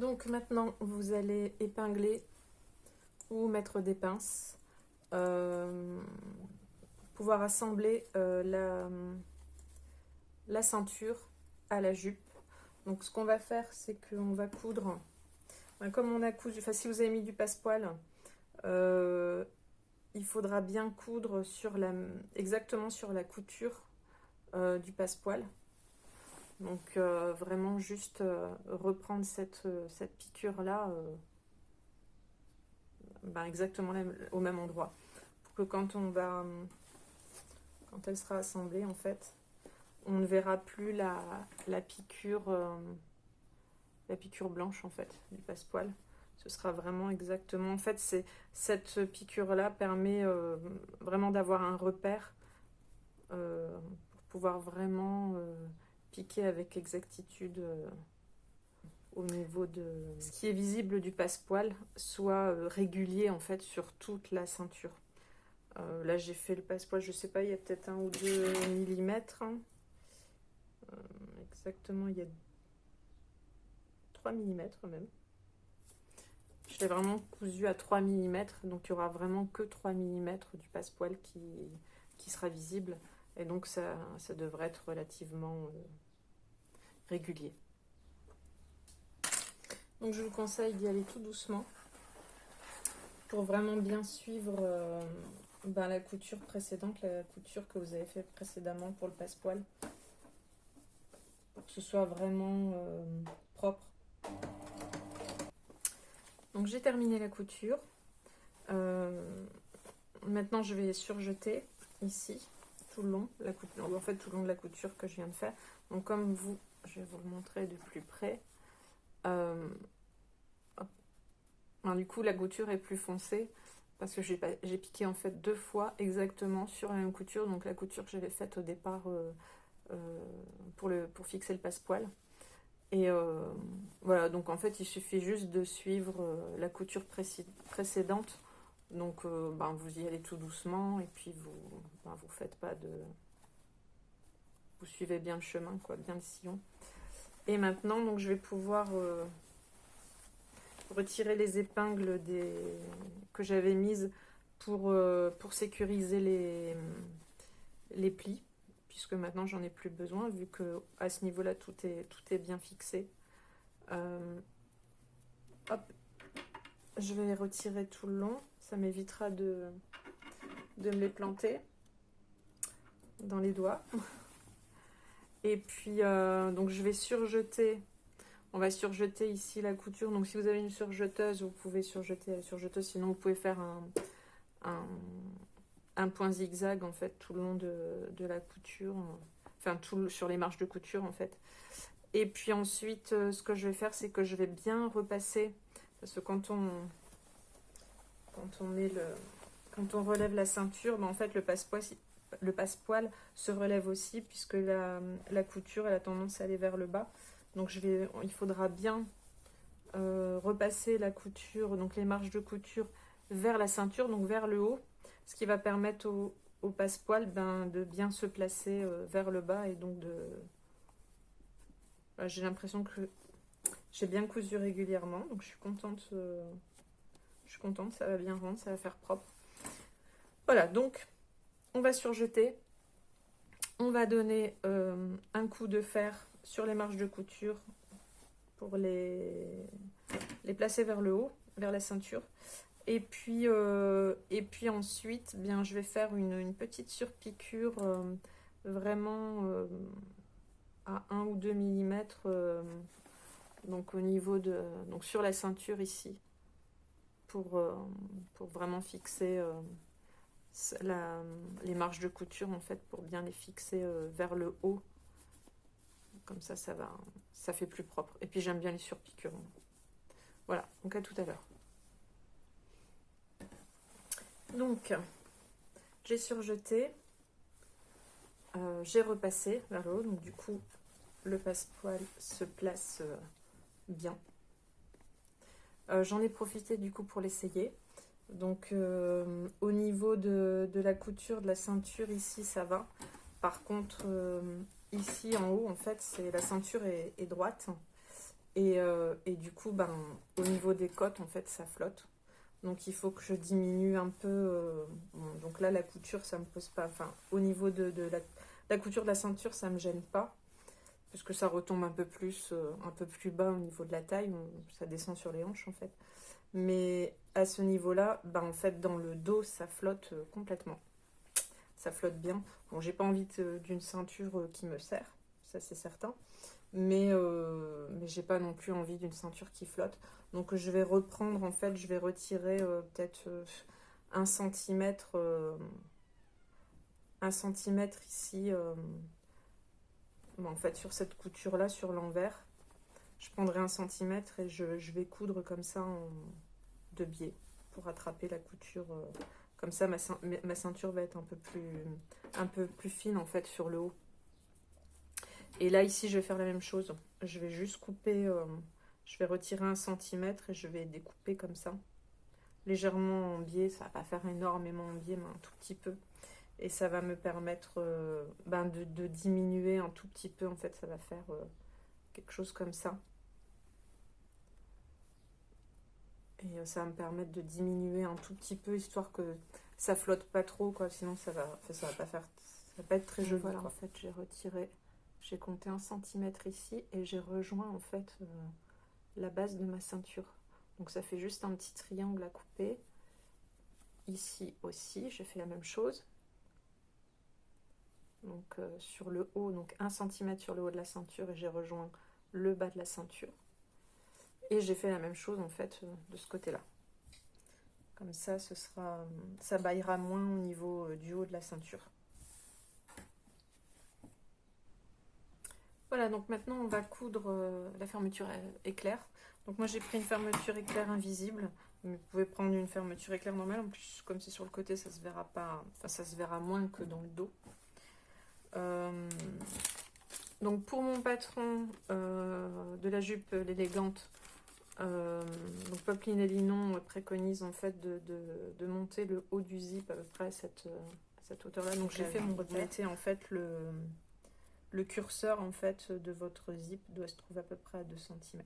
Donc maintenant, vous allez épingler ou mettre des pinces, pouvoir assembler la ceinture à la jupe. Donc ce qu'on va faire, c'est qu'on va coudre, comme on a cousu, enfin si vous avez mis du passepoil, il faudra bien coudre exactement sur la couture du passepoil. Donc vraiment juste reprendre cette piqûre là exactement au même endroit, pour que quand elle sera assemblée, en fait, on ne verra plus la piqûre blanche, en fait, du passepoil. Ce sera vraiment exactement, en fait, cette piqûre là permet vraiment d'avoir un repère pour pouvoir vraiment piquer avec exactitude au niveau de ce qui est visible du passepoil soit régulier, en fait, sur toute la ceinture. Là j'ai fait le passepoil, je sais pas, il y a peut-être 1 ou 2 millimètres, hein. Exactement, il y a 3 millimètres même. Je l'ai vraiment cousu à 3 millimètres, donc il y aura vraiment que 3 millimètres du passepoil qui sera visible, et donc ça devrait être relativement régulier. Donc je vous conseille d'y aller tout doucement pour vraiment bien suivre la couture précédente, la couture que vous avez fait précédemment pour le passepoil, pour que ce soit vraiment propre. Donc j'ai terminé la couture. Maintenant je vais surjeter ici tout le long, en fait tout le long de la couture que je viens de faire. Donc comme je vais vous le montrer de plus près. Du coup la couture est plus foncée parce que j'ai piqué en fait 2 fois exactement sur la même couture. Donc la couture que j'avais faite au départ pour fixer le passepoil. Et voilà, donc en fait il suffit juste de suivre la couture précédente. Donc vous y allez tout doucement, et puis vous faites pas de... Vous suivez bien le chemin, quoi, bien le sillon. Et maintenant, donc je vais pouvoir retirer les épingles que j'avais mises pour sécuriser les plis, puisque maintenant j'en ai plus besoin, vu que à ce niveau-là tout est bien fixé. Hop, je vais les retirer tout le long, ça m'évitera de me les planter dans les doigts. Et puis donc je vais surjeter, on va surjeter ici la couture. Donc si vous avez une surjeteuse, vous pouvez surjeter la surjeteuse, sinon vous pouvez faire un point zigzag, en fait, tout le long de la couture, enfin sur les marges de couture, en fait. Et puis ensuite ce que je vais faire, c'est que je vais bien repasser, parce que quand on relève la ceinture, en fait le passepoil se relève aussi, puisque la couture elle a tendance à aller vers le bas. Donc il faudra bien repasser la couture, donc les marges de couture vers la ceinture, donc vers le haut, ce qui va permettre au passepoil de bien se placer vers le bas. Et donc j'ai l'impression que j'ai bien cousu régulièrement, donc je suis contente, ça va bien rendre, ça va faire propre. Voilà, donc on va surjeter, on va donner un coup de fer sur les marges de couture pour les placer vers le haut, vers la ceinture. Et puis ensuite, je vais faire une petite surpiqûre vraiment à 1 ou 2 millimètres, donc au niveau donc sur la ceinture ici, pour vraiment fixer les marges de couture, en fait, pour bien les fixer vers le haut. Comme ça fait plus propre. Et puis j'aime bien les surpiqûres. Voilà, donc à tout à l'heure. Donc j'ai surjeté, j'ai repassé vers le haut, donc du coup le passepoil se place bien. J'en ai profité du coup pour l'essayer. Donc au niveau de la couture de la ceinture ici, ça va. Par contre ici en haut, en fait, la ceinture est droite, Et du coup, ben, au niveau des côtes, en fait, ça flotte. Donc il faut que je diminue un peu. Bon, donc là, la couture, ça me pose pas. Enfin, au niveau de la couture de la ceinture, ça me gêne pas. Parce que ça retombe un peu plus bas au niveau de la taille. Ça descend sur les hanches, en fait. Mais à ce niveau-là, ben, en fait, dans le dos, ça flotte complètement. Ça flotte bien. Bon, j'ai pas envie d'une ceinture qui me serre. Ça, c'est certain. Mais j'ai pas non plus envie d'une ceinture qui flotte. Donc je vais reprendre, en fait, je vais retirer peut-être 1 cm, 1 cm ici, bon, en fait sur cette couture là, sur l'envers. Je prendrai 1 cm et je vais coudre comme ça de biais pour attraper la couture. Comme ça ma ceinture va être un peu plus fine en fait sur le haut. Et là, ici, je vais faire la même chose. Je vais juste couper, je vais retirer 1 cm et je vais découper comme ça. Légèrement en biais, ça va pas faire énormément en biais, mais un tout petit peu. Et ça va me permettre ben de diminuer un tout petit peu. En fait, ça va faire quelque chose comme ça. Et ça va me permettre de diminuer un tout petit peu, histoire que ça flotte pas trop, quoi. Sinon, ça va pas faire, ça va pas être très joli. Voilà, en fait, j'ai retiré. J'ai compté 1 cm ici et j'ai rejoint en fait la base de ma ceinture. Donc ça fait juste un petit triangle à couper. Ici aussi, j'ai fait la même chose. Donc sur le haut, donc 1 cm sur le haut de la ceinture et j'ai rejoint le bas de la ceinture. Et j'ai fait la même chose en fait de ce côté-là. Comme ça, ça baillera moins au niveau du haut de la ceinture. Voilà, donc maintenant on va coudre la fermeture éclair. Donc moi j'ai pris une fermeture éclair invisible. Vous pouvez prendre une fermeture éclair normale. En plus, comme c'est sur le côté, ça se verra pas. Enfin, ça se verra moins que dans le dos. Donc pour mon patron de la jupe l'élégante, donc Popeline et Linon préconise en fait de monter le haut du zip à peu près à cette hauteur-là. Donc j'ai fait mon repère. Vous mettez en fait le curseur en fait de votre zip doit se trouver à peu près à 2 cm.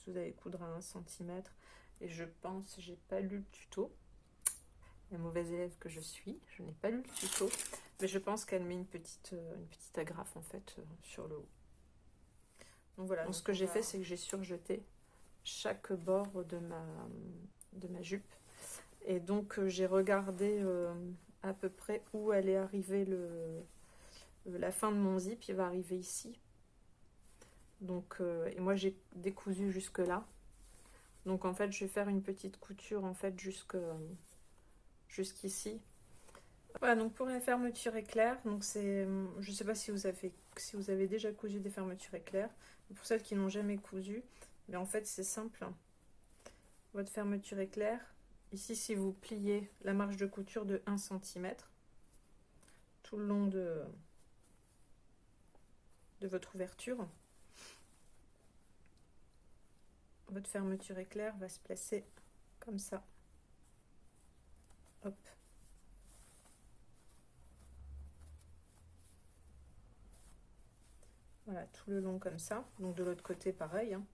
Vous allez coudre à 1 cm. Et je pense, j'ai pas lu le tuto. La mauvaise élève que je suis, je n'ai pas lu le tuto. Mais je pense qu'elle met une petite agrafe en fait sur le haut. Donc voilà, donc ce que j'ai fait, c'est que j'ai surjeté chaque bord de ma jupe. Et donc j'ai regardé à peu près où allait arriver la fin de mon zip. Il va arriver ici. Donc, et moi j'ai décousu jusque là. Donc en fait je vais faire une petite couture en fait jusqu'ici. Voilà, donc pour la fermeture éclair, donc c'est, je sais pas si vous avez déjà cousu des fermetures éclair. Pour celles qui n'ont jamais cousu, mais en fait c'est simple. Votre fermeture éclair, ici si vous pliez la marge de couture de 1 cm tout le long de votre ouverture, votre fermeture éclair va se placer comme ça. Hop. Voilà, tout le long comme ça. Donc de l'autre côté, pareil. Hein.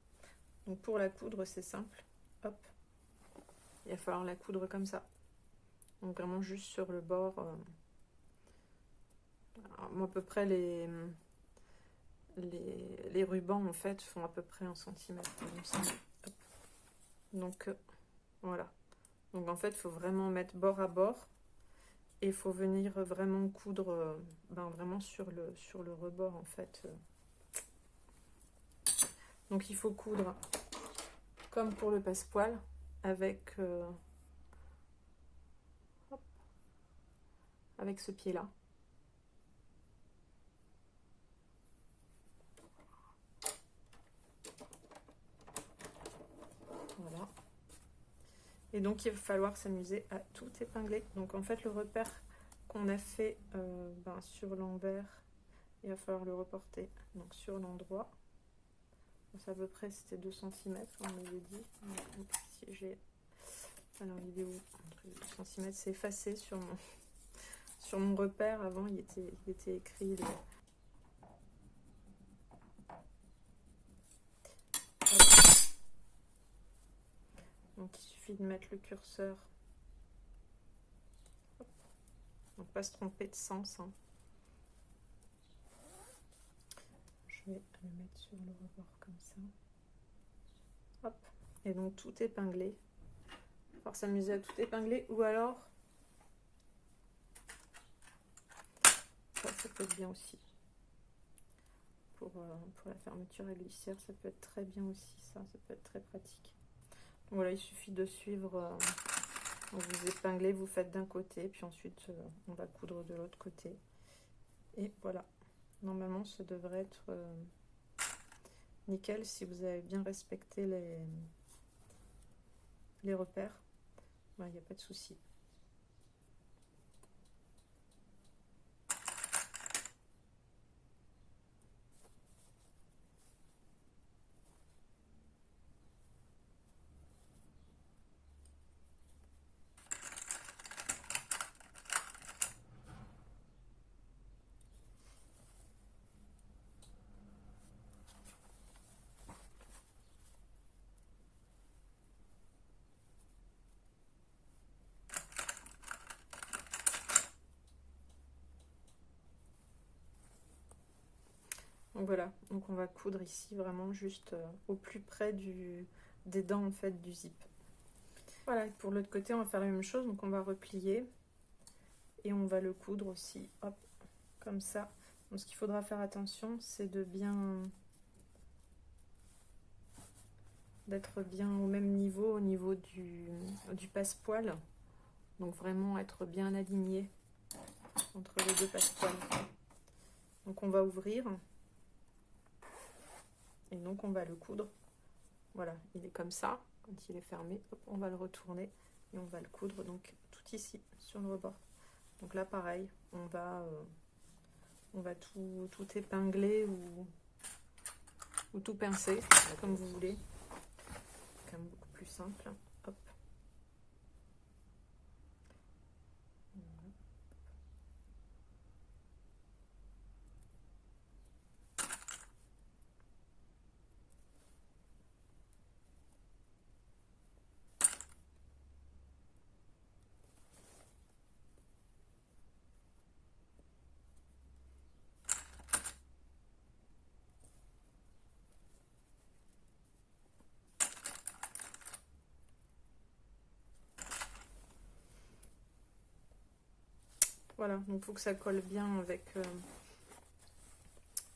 Donc pour la coudre, c'est simple. Hop. Il va falloir la coudre comme ça. Donc vraiment juste sur le bord. Moi, à peu près les rubans, en fait, font à peu près 1 cm. Donc voilà. Donc en fait, il faut vraiment mettre bord à bord. Et il faut venir vraiment coudre vraiment sur le rebord, en fait. Donc il faut coudre comme pour le passepoil avec ce pied-là. Voilà. Et donc il va falloir s'amuser à tout épingler. Donc en fait le repère qu'on a fait sur l'envers, il va falloir le reporter donc sur l'endroit. À peu près c'était 2 cm, on m'avait dit. Donc, si j'ai alors vidéo entre 2 cm, c'est effacé sur mon repère. Avant il était écrit Donc il suffit de mettre le curseur. Hop. Donc pas se tromper de sens. Hein. Je vais le mettre sur le rebord comme ça. Hop. Et donc tout épinglé. Il faut s'amuser à tout épingler ou alors ça peut être bien aussi. Pour la fermeture à glissière, ça peut être très bien aussi, ça peut être très pratique. Donc voilà, il suffit de suivre, vous épinglez, vous faites d'un côté, puis ensuite on va coudre de l'autre côté. Et voilà, normalement ça devrait être nickel si vous avez bien respecté les repères. Il n'y a pas de souci. Donc voilà, donc on va coudre ici vraiment juste au plus près des dents en fait du zip. Voilà, et pour l'autre côté on va faire la même chose, donc on va replier et on va le coudre aussi, hop, comme ça. Donc ce qu'il faudra faire attention, c'est d'être bien au même niveau, au niveau du passepoil. Donc vraiment être bien aligné entre les deux passepoils. Donc on va ouvrir. Et donc on va le coudre. Voilà, il est comme ça. Quand il est fermé, hop, on va le retourner et on va le coudre donc tout ici sur le rebord. Donc là pareil, on va tout épingler ou tout pincer, comme vous voulez. C'est quand même beaucoup plus simple. Hop. Voilà, donc il faut que ça colle bien avec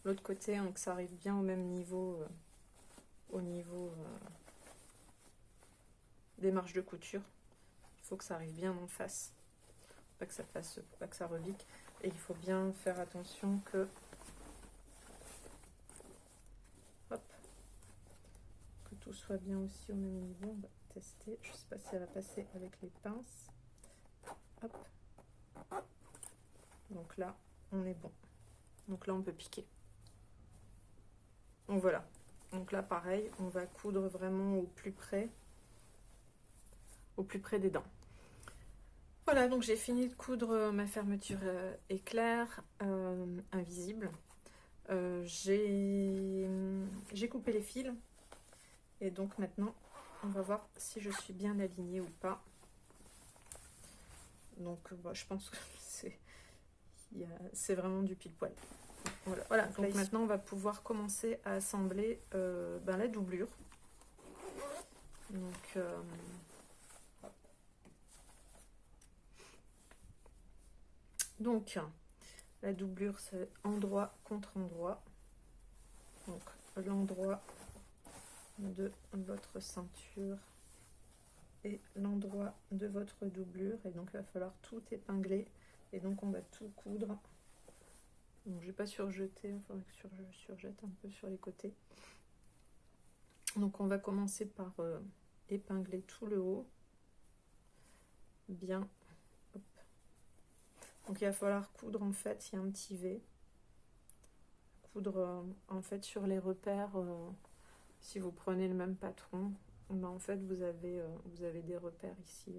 l'autre côté, hein, que ça arrive bien au même niveau, au niveau des marges de couture. Il faut que ça arrive bien en face, pas que ça fasse, pas que ça revique. Et il faut bien faire attention que, hop, que tout soit bien aussi au même niveau. On va tester. Je sais pas si elle va passer avec les pinces. Hop. Donc là, on est bon. Donc là, on peut piquer. Donc voilà. Donc là, pareil, on va coudre vraiment au plus près des dents. Voilà, donc j'ai fini de coudre ma fermeture éclair invisible. J'ai coupé les fils. Et donc maintenant, on va voir si je suis bien alignée ou pas. Donc bah, je pense que c'est vraiment du pile poil. Voilà. Donc là, maintenant on va pouvoir commencer à assembler la doublure. Donc la doublure, c'est endroit contre endroit. Donc l'endroit de votre ceinture et l'endroit de votre doublure. Et donc il va falloir tout épingler. Et donc on va tout coudre. Donc je vais pas surjeter, il faudrait que je surjette un peu sur les côtés. Donc on va commencer par épingler tout le haut. Bien. Hop. Donc il va falloir coudre, en fait, il y a un petit V. Coudre en fait sur les repères, si vous prenez le même patron, ben, en fait vous avez des repères ici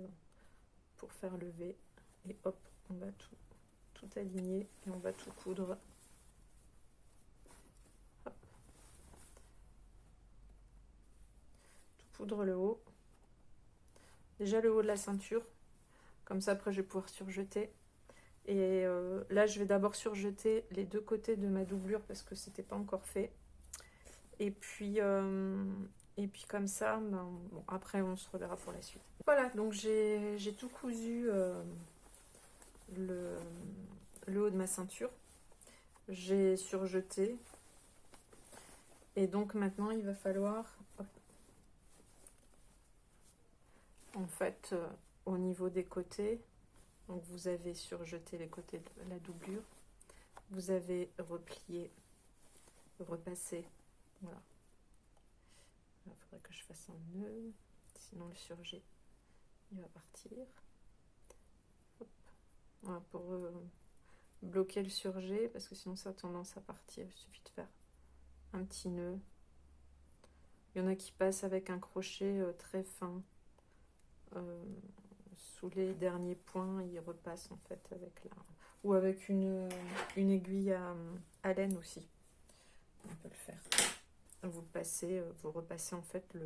pour faire le V. Et hop, on va tout aligner et on va tout coudre. Hop. Tout coudre le haut. déjà le haut de la ceinture. Comme ça, après, je vais pouvoir surjeter. Et là, je vais d'abord surjeter les deux côtés de ma doublure parce que c'était pas encore fait. Et puis comme ça, ben, bon, après, on se reverra pour la suite. Voilà, donc j'ai tout cousu le haut de ma ceinture. J'ai surjeté. Et donc maintenant, il va falloir, hop, en fait, au niveau des côtés, donc vous avez surjeté les côtés de la doublure. Vous avez replié, repassé, voilà. Il faudrait que je fasse un nœud, sinon le surjet il va partir. Hop. Voilà, pour bloquer le surjet, parce que sinon ça a tendance à partir. Il suffit de faire un petit nœud. Il y en a qui passent avec un crochet très fin. Sous les derniers points, ils repassent en fait avec la... Ou avec une aiguille à laine aussi. On peut le faire. Vous passez, vous repassez en fait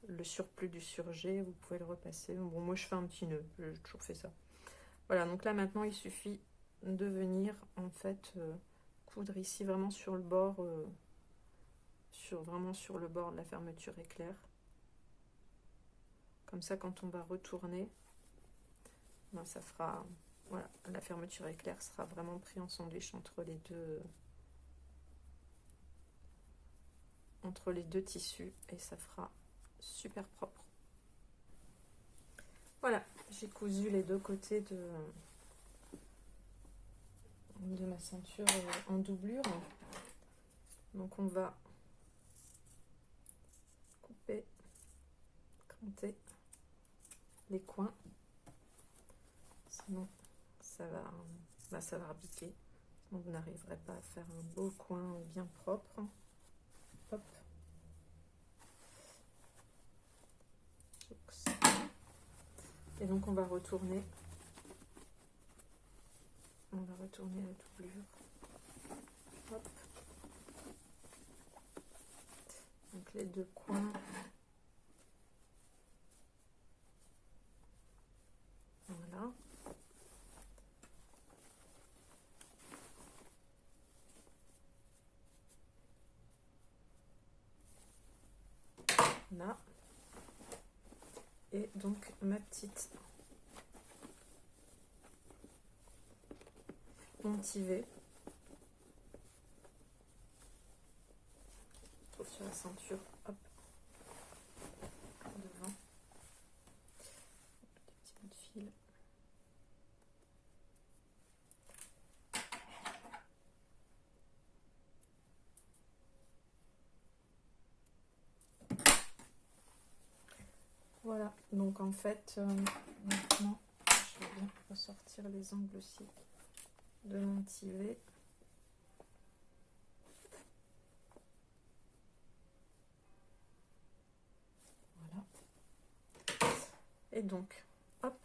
le surplus du surjet, vous pouvez le repasser. Bon, moi je fais un petit nœud, j'ai toujours fait ça. Voilà, donc là maintenant il suffit de venir en fait coudre ici vraiment sur le bord, vraiment sur le bord de la fermeture éclair. Comme ça, quand on va retourner, ben, ça fera, voilà, la fermeture éclair sera vraiment pris en sandwich entre les deux tissus et ça fera super propre. Voilà, j'ai cousu les deux côtés de ma ceinture en doublure. Donc on va couper, cranter les coins, sinon ça va rebiquer, sinon vous n'arriverez pas à faire un beau coin bien propre. Hop. Et donc on va retourner la doublure. Hop. Donc les deux coins. Voilà. Là. Et donc ma petite motivée. Je trouve sur la ceinture, hop, devant. Des petits bouts de fil. Voilà, donc en fait, maintenant, je vais bien ressortir les angles aussi de mon tivet. Voilà. Et donc, hop,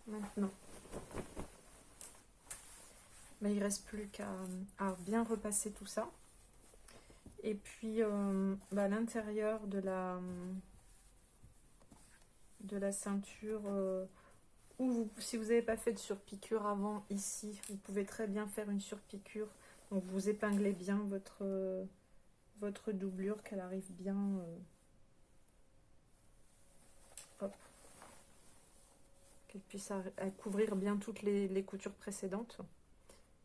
maintenant, mais il ne reste plus qu'à bien repasser tout ça. Et puis, à l'intérieur de la ceinture, ou si vous n'avez pas fait de surpiqûre avant ici, vous pouvez très bien faire une surpiqûre. Donc vous épinglez bien votre doublure, qu'elle arrive bien, hop, qu'elle puisse à couvrir bien toutes les coutures précédentes.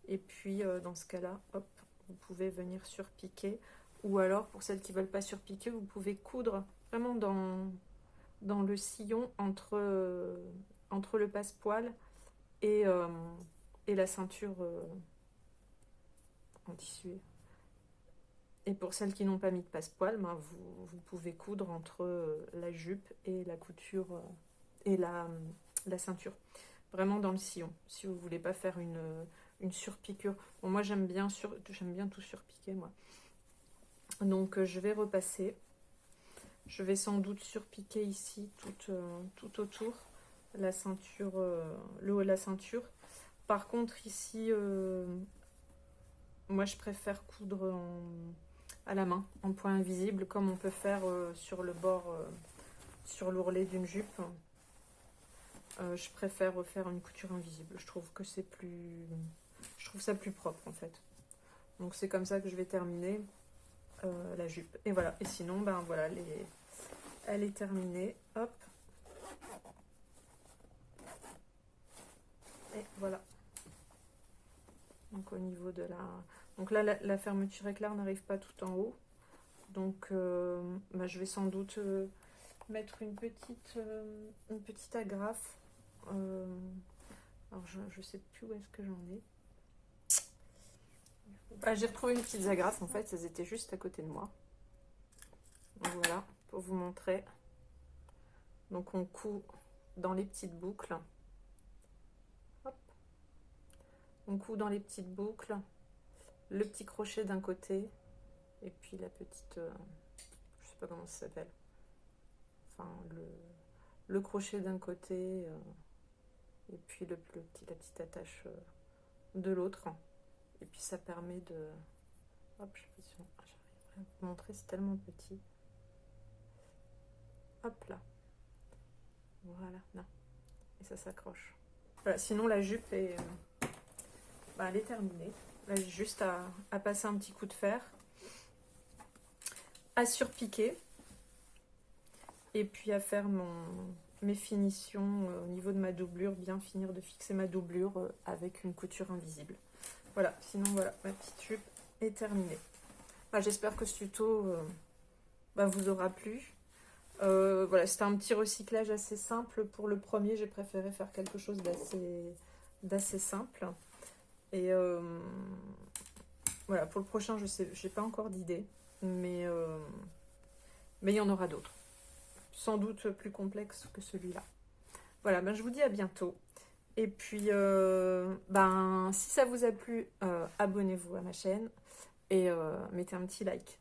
Et puis dans ce cas-là, hop, vous pouvez venir surpiquer. Ou alors pour celles qui ne veulent pas surpiquer, vous pouvez coudre vraiment dans le sillon entre le passepoil et la ceinture en tissu. Et pour celles qui n'ont pas mis de passepoil, ben vous pouvez coudre entre la jupe et la couture et la ceinture. Vraiment dans le sillon, si vous ne voulez pas faire une surpiqûre. Bon, moi j'aime bien tout surpiquer, moi. Donc je vais repasser. Je vais sans doute surpiquer ici tout autour la ceinture, le haut de la ceinture. Par contre ici, moi je préfère coudre à la main, en point invisible, comme on peut faire sur le bord sur l'ourlet d'une jupe, je préfère refaire une couture invisible. Je trouve que c'est plus... Je trouve ça plus propre en fait. Donc c'est comme ça que je vais terminer la jupe. Et voilà. Et sinon, ben voilà, elle est terminée. Hop. Et voilà. Donc au niveau de la... Donc là, la fermeture éclair n'arrive pas tout en haut. Donc ben, je vais sans doute mettre une petite agrafe. Alors je sais plus où est-ce que j'en ai. Ah, j'ai retrouvé une petite agrafe, en fait, elles étaient juste à côté de moi. Donc voilà, pour vous montrer. Donc on coud dans les petites boucles. Hop. On coud dans les petites boucles, le petit crochet d'un côté, et puis la petite, je sais pas comment ça s'appelle, enfin le crochet d'un côté, et puis la petite attache de l'autre. Et puis ça permet de... Hop, je sais pas si j'arriverai à vous montrer, c'est tellement petit. Hop là. Voilà, là. Et ça s'accroche. Voilà, sinon la jupe est, bah, elle est terminée. Là, j'ai juste à passer un petit coup de fer, à surpiquer, et puis à faire mes finitions au niveau de ma doublure, bien finir de fixer ma doublure avec une couture invisible. Voilà, sinon voilà, ma petite jupe est terminée. Bah, j'espère que ce tuto bah, vous aura plu. Voilà, c'était un petit recyclage assez simple. Pour le premier, j'ai préféré faire quelque chose d'assez simple. Et voilà, pour le prochain, je sais, j'ai pas encore d'idée, mais il y en aura d'autres. Sans doute plus complexes que celui-là. Voilà, ben, je vous dis à bientôt. Et puis, ben, si ça vous a plu, abonnez-vous à ma chaîne et mettez un petit like.